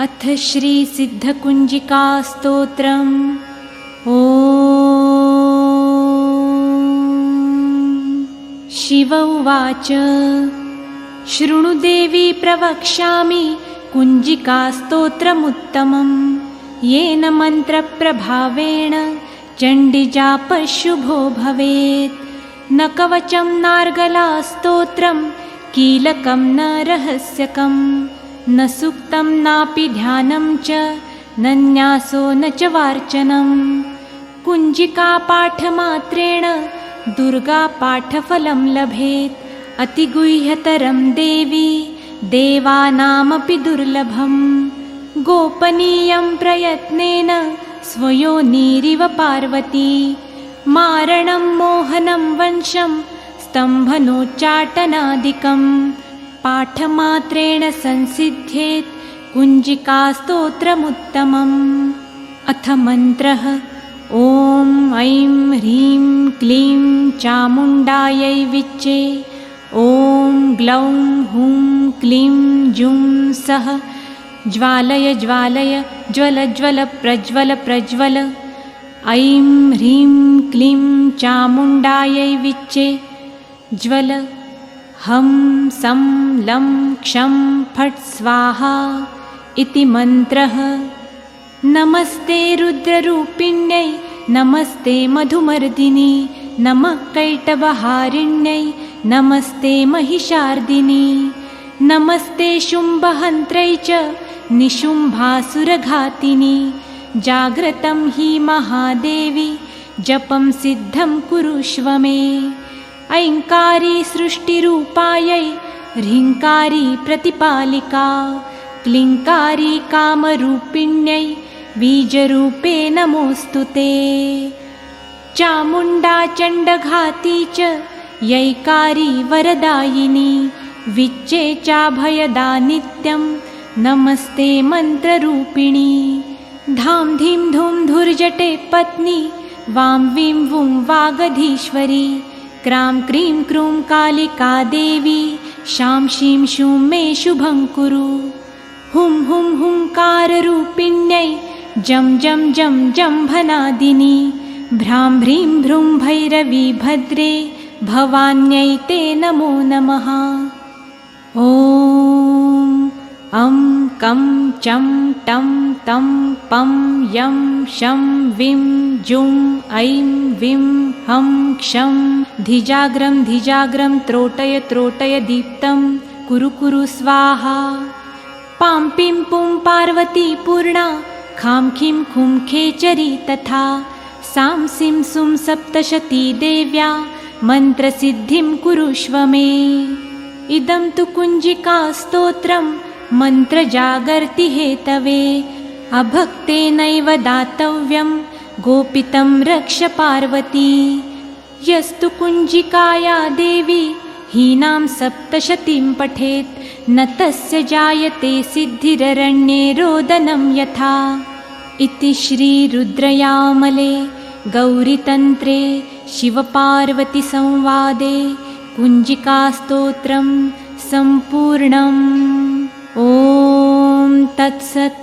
अथ श्री सिद्धकुंजिका स्तोत्रम्। ॐ शिव उवाच शृणु देवी प्रवक्ष्यामि कुंजिका स्तोत्रमुत्तमम् येन मन्त्रप्रभावेण चण्डीजापः शुभो भवेत्। न कवचं नार्गला स्तोत्रं कीलकं न रहस्यकं न सूक्तं नापि ध्यानं च न न्यासो न च वार्चनं। कुंजिकापाठमात्रेण दुर्गापाठफलं लभेत्। अतिगुह्यतरं देवी देवानामपि दुर्लभं। गोपनीयं प्रयत्नेन स्वयोनिरिव पार्वती। मारणं मोहनं वंशं स्तम्भनोच्चाटनादिकं पाठमात्रेण संसिद्ध्येत् कुंजिकास्तोत्रमुत्तमम्। अथ मन्त्रः। ॐ ऐं ह्रीं क्लीं चामुण्डायै विच्चे। ॐ ग्लौं हुं क्लीं जुं सः ज्वालय ज्वालय ज्वल ज्वल प्रज्वल प्रज्वल। ऐं ह्रीं क्लीं चामुण्डायै विच्चे ज्वल। हं सं लं क्षं फट् स्वाहा इति मन्त्रः। नमस्ते रुद्ररूपिण्यै नमस्ते मधुमर्दिनी नमः कैटभहारिण्यै नमस्ते महिषार्दिनी। नमस्ते शुम्भहन्त्रै च निशुम्भासुरघातिनी। जाग्रतं हि महादेवी जपं सिद्धं कुरुष्व मे। ऐङ्कारी सृष्टिरूपायै ह्रीङ्कारी प्रतिपालिका। क्लीङ्कारी कामरूपिण्यै बीजरूपे नमोऽस्तु ते। चामुण्डा चण्डघाती च यैकारी वरदायिनी। विच्चे चाभयदा नित्यं नमस्ते मन्त्ररूपिणी। धां धीं धूं धुर्जटे पत्नी वां वीं वुं वागधीश्वरी। क्रां क्रीं क्रूं कालिका देवी शां शीं शूं मे शुभं कुरु। हुं हुं हुंकाररूपिण्यै जं जं जं जम्भनादिनी। भ्रां भ्रीं भ्रूं भैरवी भद्रे भवान्यै ते नमो नमः। ॐ अं कं चं टं तं पं यं शं विं जुं ऐं विं हं क्षं धिजाग्रं धिजाग्रं त्रोटय त्रोटय दीप्तं कुरु कुरु स्वाहा। पां पिं पुं पार्वती पूर्णा खां खीं खुं खेचरी तथा। सां सिं सुं सप्तशती देव्या मन्त्रसिद्धिं कुरुष्व मे। इदं तु कुंजिका स्तोत्रं मन्त्रजागर्ति हेतवे। अभक्तेनैव दातव्यं गोपितं रक्ष पार्वती। यस्तु कुंजिकाया देवी हीनां सप्तशतीं पठेत् न तस्य जायते सिद्धिररण्ये रोदनं यथा। इति श्रीरुद्रयामले गौरीतन्त्रे शिवपार्वतीसंवादे कुंजिकास्तोत्रं सम्पूर्णम्। ॐ तत्सत्।